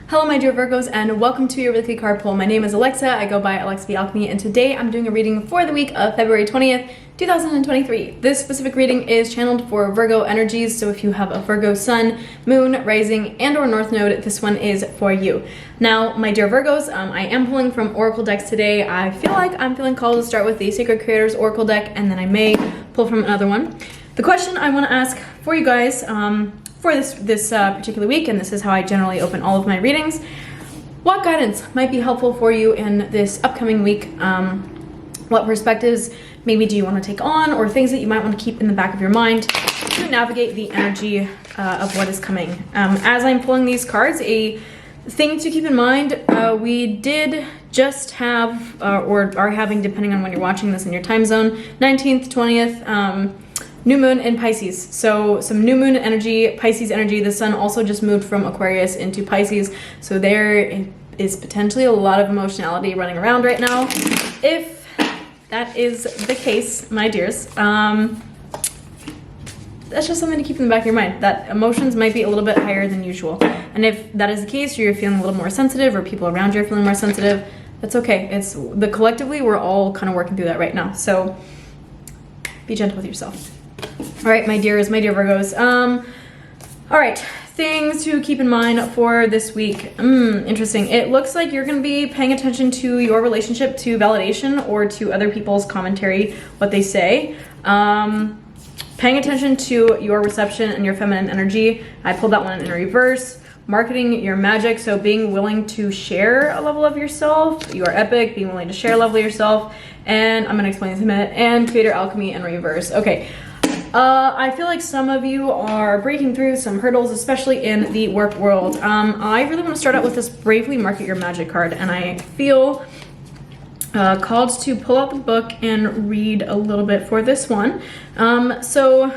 Hello my dear Virgos, and welcome to your weekly card pull. My name is Alexa, I go by Alexa the Alchemy, and today I'm doing a reading for the week of February 20th, 2023. This specific reading is channeled for Virgo energies, so if you have a Virgo sun, moon, rising, and or north node, this one is for you. Now, my dear Virgos, I am pulling from Oracle decks today. I feel like I'm feeling called to start with the Sacred Creators Oracle deck, and then I may pull from another one. The question I want to ask for you guys, for this particular week, and this is how I generally open all of my readings, what guidance might be helpful for you in this upcoming week? What perspectives maybe do you want to take on, or things that you might want to keep in the back of your mind to navigate the energy of what is coming? As I'm pulling these cards, a thing to keep in mind, we did just have, or are having, depending on when you're watching this in your time zone, 19th, 20th, new moon in Pisces. So some new moon energy, Pisces energy. The sun also just moved from Aquarius into Pisces. So there is potentially a lot of emotionality running around right now. If that is the case, my dears, that's just something to keep in the back of your mind, that emotions might be a little bit higher than usual. And if that is the case, or you're feeling a little more sensitive, or people around you are feeling more sensitive, that's okay. Collectively, we're all kind of working through that right now. So be gentle with yourself. All right, my dears, my dear Virgos. All right, things to keep in mind for this week. Interesting. It looks like you're going to be paying attention to your relationship to validation or to other people's commentary, what they say. Paying attention to your reception and your feminine energy. I pulled that one in reverse. Marketing your magic, so being willing to share a level of yourself. You are epic, being willing to share a level of yourself. And I'm going to explain this in a minute. And creator alchemy in reverse. Okay. I feel like some of you are breaking through some hurdles, especially in the work world. I really want to start out with this Bravely Market Your Magic card, and I feel called to pull out the book and read a little bit for this one. So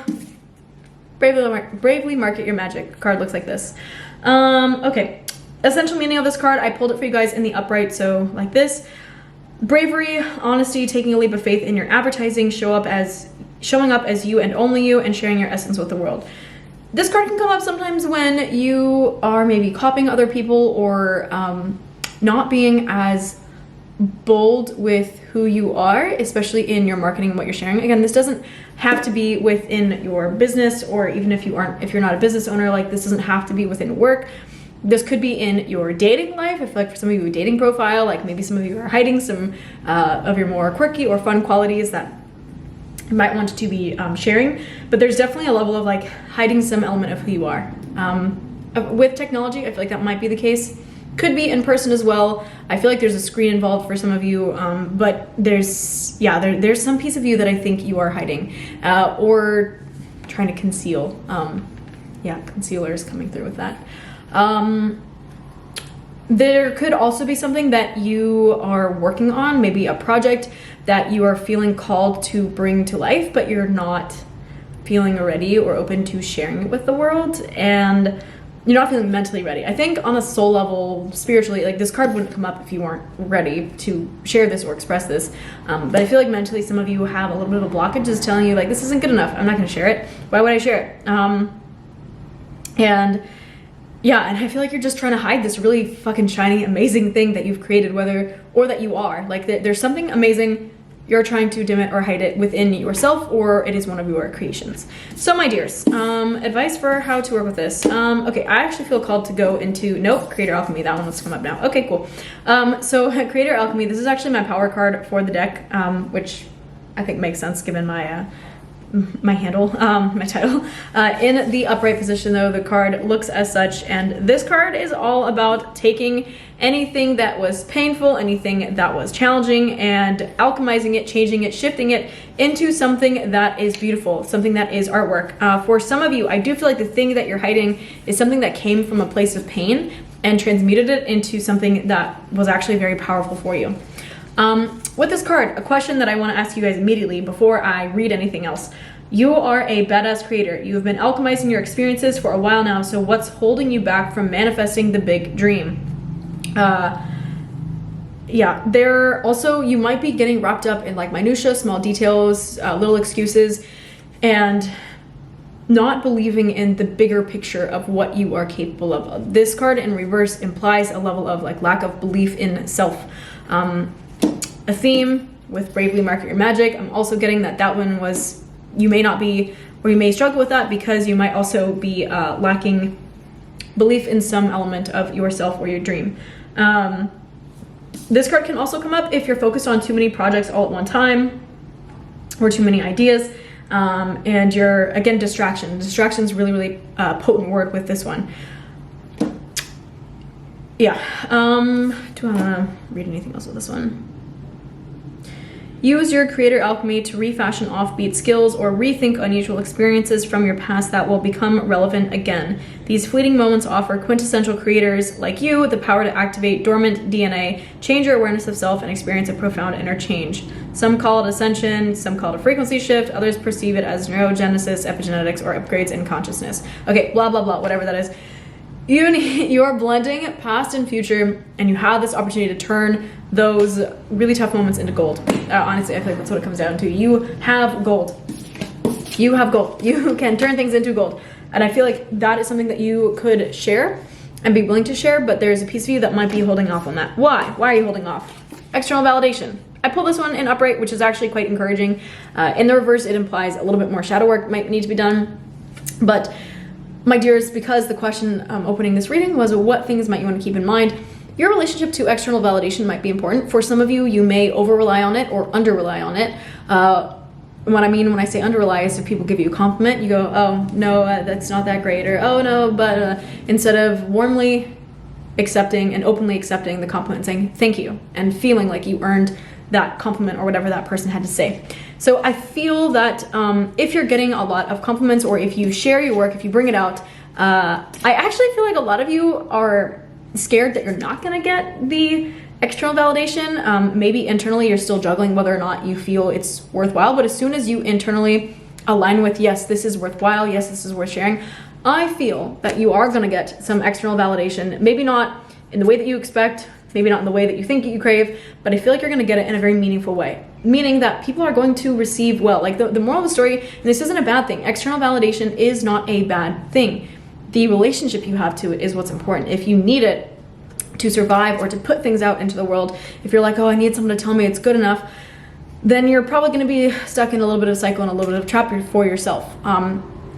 Bravely Market Your Magic card looks like this. Okay, essential meaning of this card, I pulled it for you guys in the upright, so like this. Bravery, honesty, taking a leap of faith in your advertising, showing up as you and only you, and sharing your essence with the world. This card can come up sometimes when you are maybe copying other people, or not being as bold with who you are, especially in your marketing and what you're sharing. Again, this doesn't have to be within your business, or even if you're not a business owner, like this doesn't have to be within work. This could be in your dating life. I feel like for some of you, a dating profile, like maybe some of you are hiding some of your more quirky or fun qualities that you might want to be sharing, but there's definitely a level of like hiding some element of who you are. With technology, I feel like that might be the case. Could be in person as well. I feel like there's a screen involved for some of you, but there's some piece of you that I think you are hiding or trying to conceal. Concealer is coming through with that. There could also be something that you are working on, maybe a project that you are feeling called to bring to life, but you're not feeling ready or open to sharing it with the world, and you're not feeling mentally ready. I think on a soul level, spiritually, like this card wouldn't come up if you weren't ready to share this or express this. But I feel like mentally some of you have a little bit of a blockage just telling you like, this isn't good enough. I'm not going to share it. Why would I share it? And I feel like you're just trying to hide this really fucking shiny, amazing thing that you've created, or that you are. Like there's something amazing, you're trying to dim it or hide it within yourself, or it is one of your creations. So my dears, advice for how to work with this. Okay, I actually feel called to go into, Creator Alchemy, that one wants to come up now. Okay, cool. So Creator Alchemy, this is actually my power card for the deck, which I think makes sense given my handle, my title. In the upright position though, the card looks as such, and this card is all about taking anything that was painful, anything that was challenging, and alchemizing it, changing it, shifting it into something that is beautiful, something that is artwork. For some of you, I do feel like the thing that you're hiding is something that came from a place of pain and transmuted it into something that was actually very powerful for you. With this card, a question that I want to ask you guys immediately before I read anything else. You are a badass creator. You have been alchemizing your experiences for a while now, so what's holding you back from manifesting the big dream? There also, you might be getting wrapped up in like minutia, small details, little excuses, and not believing in the bigger picture of what you are capable of. This card in reverse implies a level of like lack of belief in self. A theme with Bravely Market Your Magic. I'm also getting that one was, you may not be, or you may struggle with that because you might also be lacking belief in some element of yourself or your dream. This card can also come up if you're focused on too many projects all at one time or too many ideas. And you're, again, distraction. Distraction is really, really potent word with this one. Yeah. Do I want to read anything else with this one? Use your creator alchemy to refashion offbeat skills or rethink unusual experiences from your past that will become relevant again. These fleeting moments offer quintessential creators like you the power to activate dormant DNA, change your awareness of self, and experience a profound inner change. Some call it ascension, some call it a frequency shift, others perceive it as neurogenesis, epigenetics, or upgrades in consciousness. Okay, blah, blah, blah, whatever that is. You are blending past and future, and you have this opportunity to turn those really tough moments into gold. Honestly, I feel like that's what it comes down to. You have gold. You have gold. You can turn things into gold. And I feel like that is something that you could share and be willing to share, but there's a piece of you that might be holding off on that. Why? Why are you holding off? External validation. I pulled this one in upright, which is actually quite encouraging. In the reverse, it implies a little bit more shadow work might need to be done. But my dears, because the question opening this reading was what things might you want to keep in mind, your relationship to external validation might be important. For some of you, you may over-rely on it or under-rely on it. What I mean when I say under-rely is if people give you a compliment, you go, oh, no, that's not that great, or oh, no, but instead of warmly accepting and openly accepting the compliment and saying thank you and feeling like you earned that compliment or whatever that person had to say. So I feel that if you're getting a lot of compliments or if you share your work, if you bring it out, I actually feel like a lot of you are scared that you're not gonna get the external validation. Maybe internally you're still juggling whether or not you feel it's worthwhile, but as soon as you internally align with, yes, this is worthwhile, yes, this is worth sharing, I feel that you are gonna get some external validation. Maybe not in the way that you expect, maybe not in the way that you think you crave, but I feel like you're gonna get it in a very meaningful way. Meaning that people are going to receive well. Like the moral of the story, and this isn't a bad thing, external validation is not a bad thing. The relationship you have to it is what's important. If you need it to survive or to put things out into the world, if you're like, oh, I need someone to tell me it's good enough, then you're probably gonna be stuck in a little bit of cycle and a little bit of trap for yourself.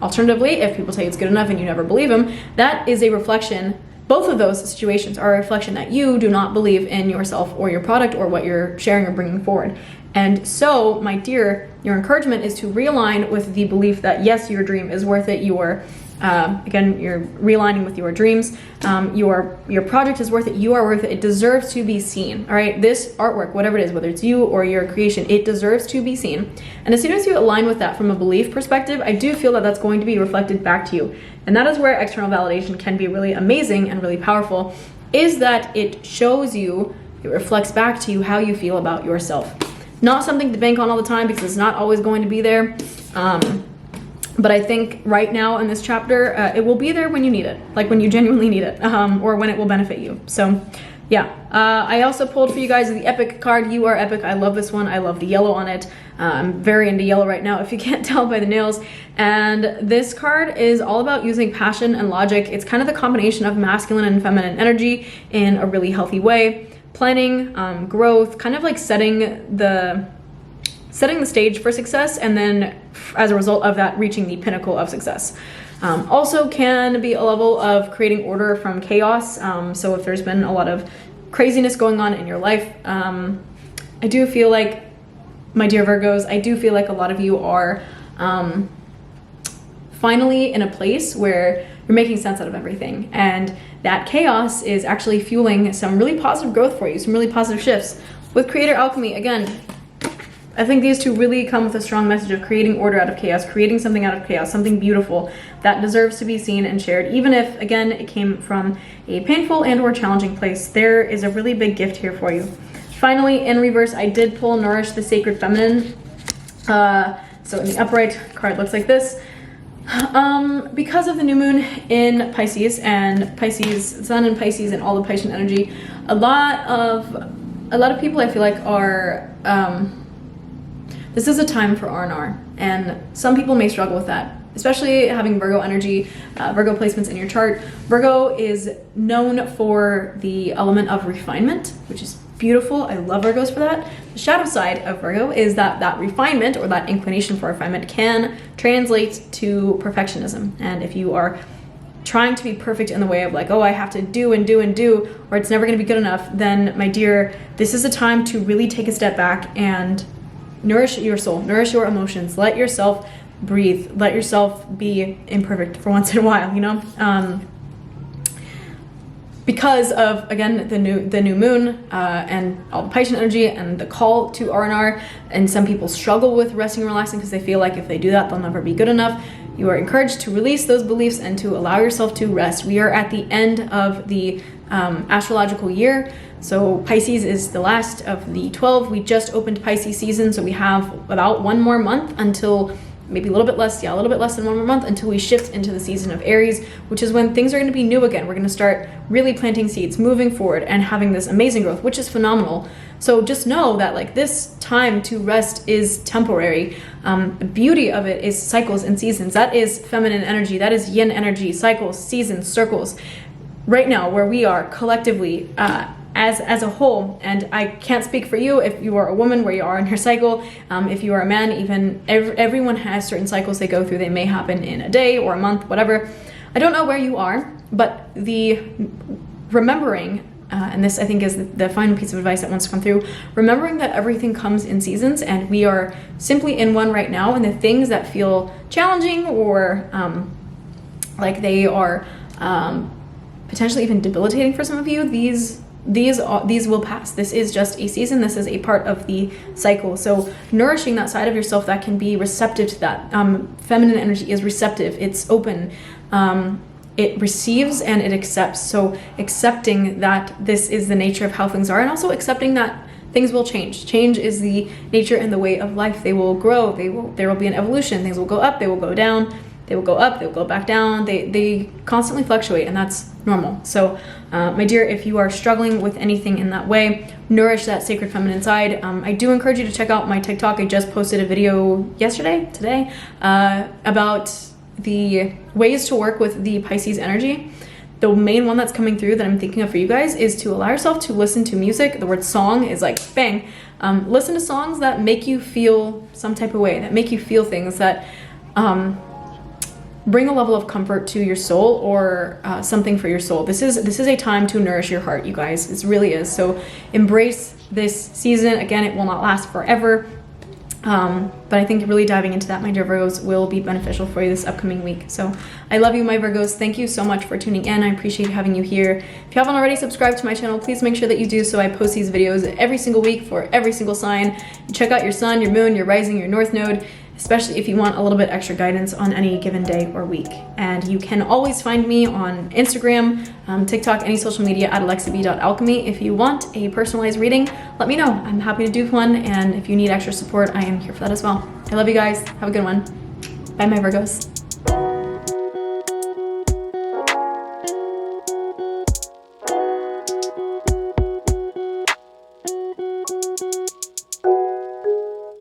Alternatively, if people say it's good enough and you never believe them, that is a reflection. Both of those situations are a reflection that you do not believe in yourself or your product or what you're sharing or bringing forward. And so, my dear, your encouragement is to realign with the belief that yes, your dream is worth it. Again, you're realigning with your dreams. Your project is worth it. You are worth it. It deserves to be seen. All right, this artwork, whatever it is, whether it's you or your creation, it deserves to be seen. And as soon as you align with that from a belief perspective, I do feel that that's going to be reflected back to you. And that is where external validation can be really amazing and really powerful, is that it shows you, it reflects back to you how you feel about yourself. Not something to bank on all the time because it's not always going to be there. But I think right now in this chapter, it will be there when you need it, like when you genuinely need it, or when it will benefit you. So yeah, I also pulled for you guys the epic card. You are epic. I love this one. I love the yellow on it. I'm very into yellow right now, if you can't tell by the nails. And this card is all about using passion and logic. It's kind of the combination of masculine and feminine energy in a really healthy way. Planning, growth, kind of like setting the stage for success, and then as a result of that, reaching the pinnacle of success. Also can be a level of creating order from chaos. So if there's been a lot of craziness going on in your life, I do feel like, my dear Virgos, I do feel like a lot of you are finally in a place where you're making sense out of everything. And that chaos is actually fueling some really positive growth for you, some really positive shifts. With Creator Alchemy, again, I think these two really come with a strong message of creating order out of chaos, creating something out of chaos, something beautiful that deserves to be seen and shared, even if, again, it came from a painful and or challenging place. There is a really big gift here for you. Finally, in reverse, I did pull Nourish the Sacred Feminine. So in the upright card looks like this. Because of the new moon in Pisces and Pisces, Sun in Pisces and all the Piscean energy, a lot of people I feel like are, this is a time for R&R, and some people may struggle with that. especially having Virgo energy, Virgo placements in your chart. Virgo is known for the element of refinement, which is beautiful. I love Virgos for that. The shadow side of Virgo is that refinement, or that inclination for refinement, can translate to perfectionism. And if you are trying to be perfect in the way of like, oh, I have to do and do and do, or it's never going to be good enough, then my dear, this is a time to really take a step back and nourish your soul, nourish your emotions, let yourself breathe, let yourself be imperfect for once in a while, you know? Because of, again, the new moon and all the Piscean energy and the call to R&R, and some people struggle with resting and relaxing because they feel like if they do that, they'll never be good enough. You are encouraged to release those beliefs and to allow yourself to rest. We are at the end of the astrological year. So Pisces is the last of the 12. We just opened Pisces season, so we have about one more month until, maybe a little bit less than one more month until we shift into the season of Aries, which is when things are going to be new again. We're going to start really planting seeds, moving forward, and having this amazing growth, which is phenomenal. So just know that like this time to rest is temporary. The beauty of it is cycles and seasons. That is feminine energy. That is yin energy, cycles, seasons, circles. Right now, where we are collectively, as a whole, and I can't speak for you if you are a woman where you are in your cycle. If you are a man, even everyone has certain cycles they go through. They may happen in a day or a month, whatever. I don't know where you are, but the remembering, and this I think is the final piece of advice that wants to come through, remembering that everything comes in seasons, and we are simply in one right now, and the things that feel challenging or like they are potentially even debilitating for some of you, these will pass. This is just a season. This is a part of the cycle. So nourishing that side of yourself that can be receptive to that. Feminine energy is receptive. It's open. It receives and it accepts. So accepting that this is the nature of how things are, and also accepting that things will change. Change is the nature and the way of life. They will grow. There will be an evolution. Things will go up. They will go down. They will go up, they will go back down. They constantly fluctuate, and that's normal. So my dear, if you are struggling with anything in that way, nourish that sacred feminine side. I do encourage you to check out my TikTok. I just posted a video today, about the ways to work with the Pisces energy. The main one that's coming through that I'm thinking of for you guys is to allow yourself to listen to music. The word song is like bang. Listen to songs that make you feel some type of way, that make you feel things that bring a level of comfort to your soul, or something for your soul. This is a time to nourish your heart, you guys. This really is. So embrace this season. Again, it will not last forever. But I think really diving into that, my dear Virgos, will be beneficial for you this upcoming week. So I love you, my Virgos. Thank you so much for tuning in. I appreciate having you here. If you haven't already subscribed to my channel, please make sure that you do so. I post these videos every single week for every single sign. Check out your sun, your moon, your rising, your north node, especially if you want a little bit extra guidance on any given day or week. And you can always find me on Instagram, TikTok, any social media at alexab.alchemy. If you want a personalized reading, let me know. I'm happy to do one. And if you need extra support, I am here for that as well. I love you guys. Have a good one. Bye, my Virgos.